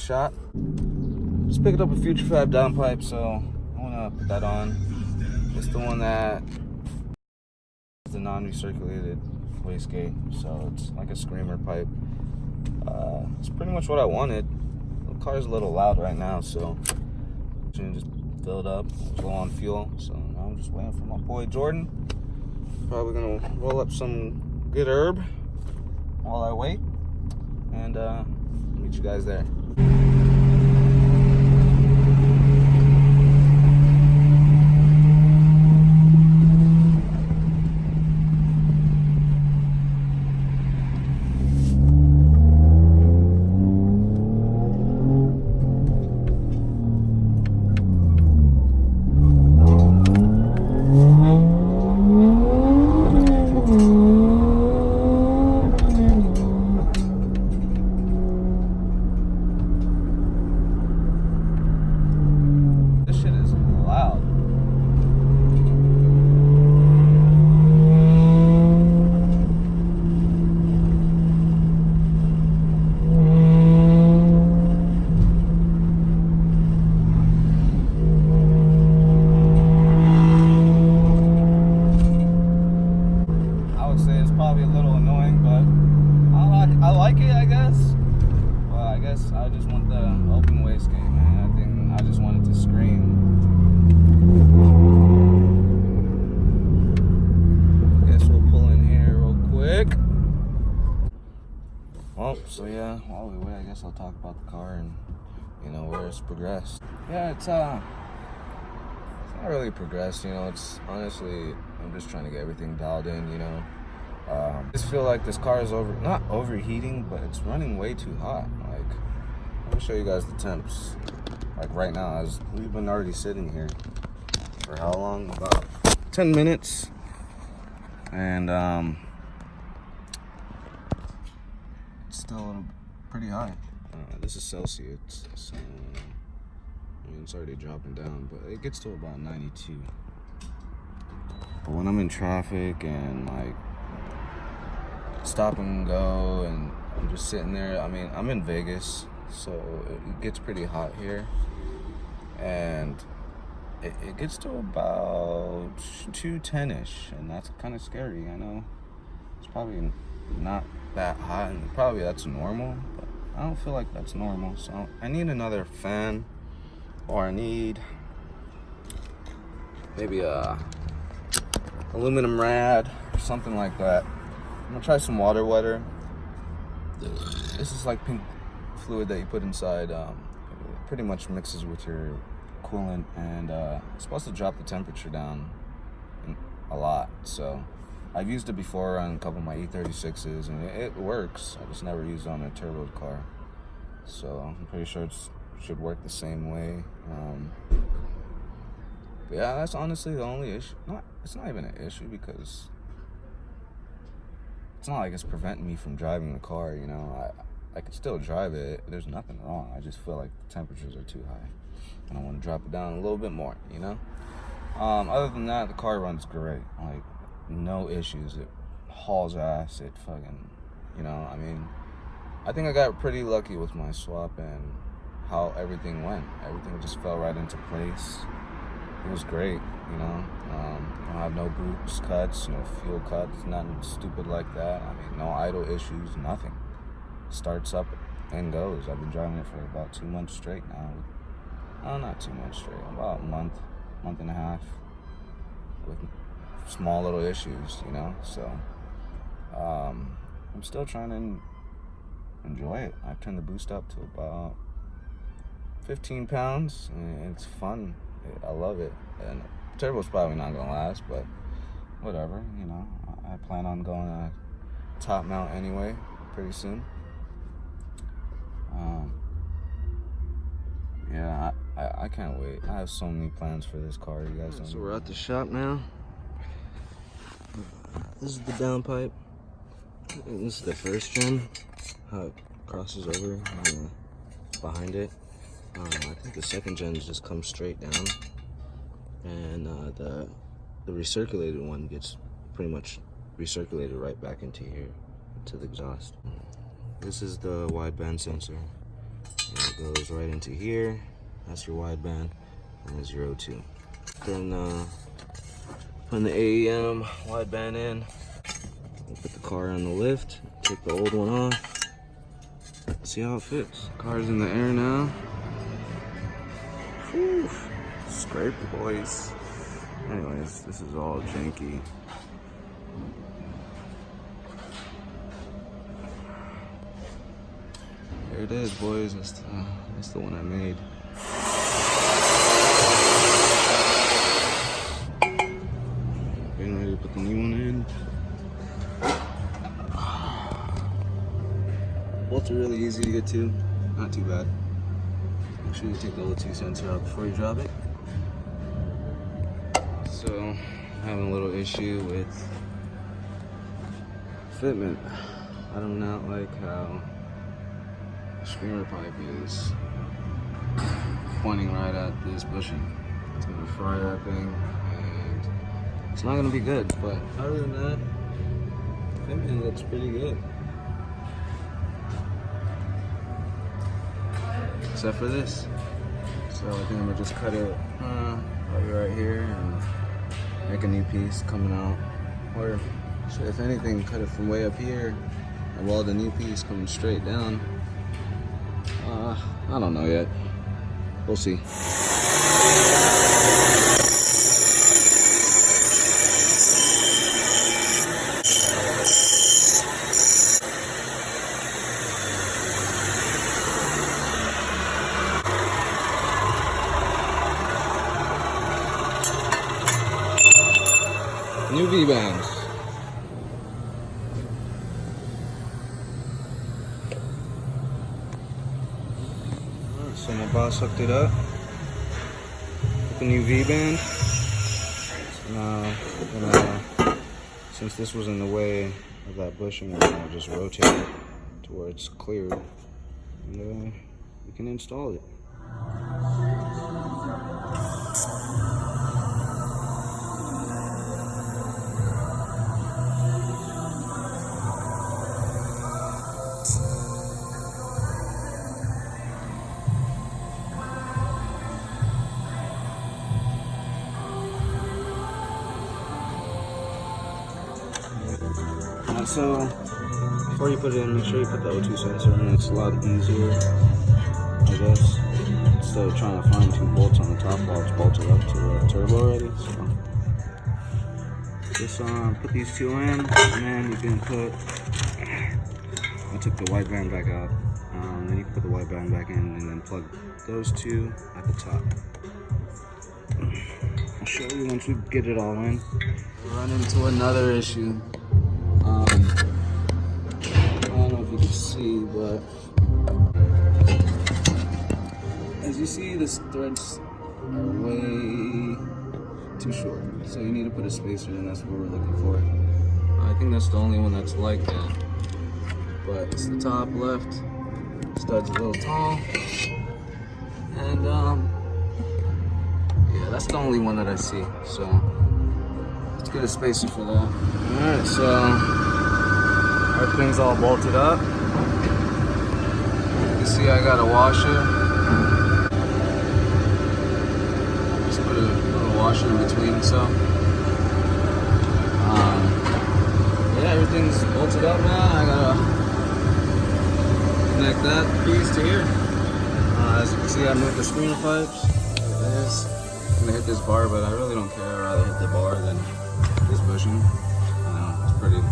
shop. Just picked up a Future Fab downpipe, so I want to put that on. It's the one that is the non-recirculated wastegate, so it's like a screamer pipe. It's pretty much what I wanted. The car's a little loud right now, so I'm just filled up. It's low on fuel, so now I'm just waiting for my boy Jordan. Probably gonna roll up some good herb while I wait, and meet you guys there. I just want the open wastegate, man. I just want it to scream. Guess we'll pull in here real quick. Well, so yeah, while we wait, I guess I'll talk about the car and, you know, where it's progressed. Yeah, it's not really progressed, you know. It's honestly, I'm just trying to get everything dialed in, you know. I just feel like this car is not overheating, but it's running way too hot. Like, let me show you guys the temps. Like right now, as we've been already sitting here for how long? About 10 minutes. And it's still pretty high. This is Celsius, so I mean, it's already dropping down, but it gets to about 92. But when I'm in traffic and like stop and go and I'm just sitting there, I mean, I'm in Vegas, so it gets pretty hot here, and it gets to about 210-ish, and that's kind of scary. I know it's probably not that hot, and probably that's normal, but I don't feel like that's normal, so I need another fan, or I need maybe a aluminum rad or something like that. I'm gonna try some water wetter. This is like pink fluid that you put inside. It pretty much mixes with your coolant, and it's supposed to drop the temperature down a lot. So I've used it before on a couple of my E36s, and it works. I just never used it on a turbo car. So I'm pretty sure it should work the same way. But yeah, that's honestly the only issue. It's not even an issue, because it's not like it's preventing me from driving the car, you know. I can still drive it. There's nothing wrong. I just feel like the temperatures are too high, and I want to drop it down a little bit more, you know. Other than that, the car runs great. Like, no issues. It hauls ass. It fucking, you know, I mean, I think I got pretty lucky with my swap and how everything went. Everything just fell right into place. It was great, you know. I have no boost cuts, no fuel cuts, nothing stupid like that. I mean, no idle issues, nothing. Starts up and goes. I've been driving it for about 2 months straight now. Oh, not 2 months straight, about a month and a half, with small little issues, you know. So I'm still trying to enjoy it. I've turned the boost up to about 15 pounds, and it's fun. I love it. And turbo's probably not gonna last, but whatever, you know. I plan on going to top mount anyway pretty soon. Yeah, I can't wait. I have so many plans for this car, you guys don't know. So we're at the shop now. This is the downpipe. This is the first gen, how it crosses over behind it. I think the second gen just comes straight down, and the recirculated one gets pretty much recirculated right back into here, to the exhaust. This is the wideband sensor. It goes right into here. That's your wideband, and there's your O2. Then putting the AEM wideband in. We'll put the car on the lift, take the old one off, see how it fits. Car's in the air now. Whew. Scrape the boys. Anyways, this is all janky. Here it is, boys. That's the one I made. Getting ready to put the new one in. Bolts are really easy to get to. Not too bad. Make sure you take the O2 sensor out before you drop it. So, I'm having a little issue with fitment. I do not like how the screamer pipe is pointing right at this bushing. It's gonna fry that thing, and it's not gonna be good. But other than that, fitment looks pretty good. Except for this. So I think I'm gonna just cut it probably right here and make a new piece coming out. Or if anything, cut it from way up here and weld a new piece coming straight down. I don't know yet. We'll see. New V-bands. Alright, so my boss hooked it up with the new V-band. So now, since this was in the way of that bushing, we're gonna just rotate it to where it's cleared, and we can install it. So, before you put it in, make sure you put the O2 sensor in. It's a lot easier, I guess, instead of trying to find two bolts on the top while it's bolted up to the turbo already. So, just put these two in, and then you can put, I took the wideband back out, then you can put the wideband back in and then plug those two at the top. I'll show you once we get it all in. We'll run into another issue. I don't know if you can see, but as you see, the threads are way too short. So you need to put a spacer in, that's what we're looking for. I think that's the only one that's like that. But it's the top left, stud's a little tall. And yeah, that's the only one that I see. So let's get a spacer for that. Alright, so everything's all bolted up. You can see I got a washer. Just put a little washer in between, so. Yeah, everything's bolted up now. I gotta connect that piece to here. As you can see, I moved the screener pipes. There it is. I'm gonna hit this bar, but I really don't care. I'd rather hit the bar than this bushing. It's pretty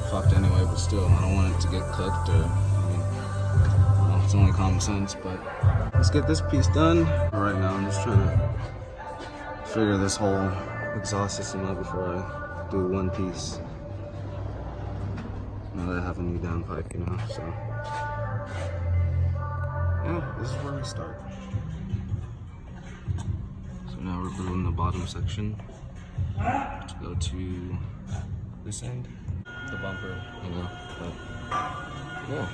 fucked anyway, but still, I don't want it to get cooked, or, I mean, it's only common sense. But let's get this piece done. Right now, I'm just trying to figure this whole exhaust system out before I do one piece. Now that I have a new downpipe, you know, so. Yeah, this is where we start. So now we're gluing the bottom section to go to this end. The bumper, you know, but yeah.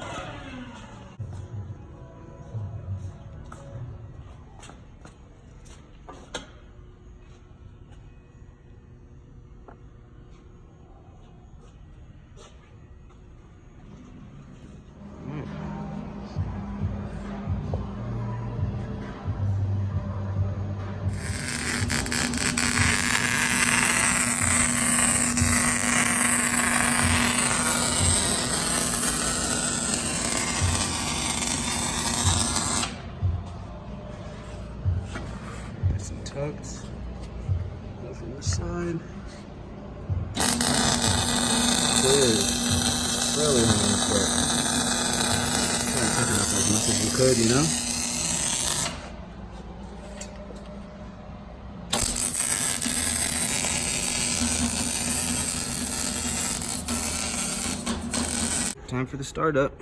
is. It's really annoying, but try to pick it up as much as you could, you know? Time for the startup.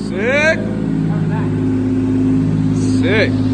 Sick. Sick.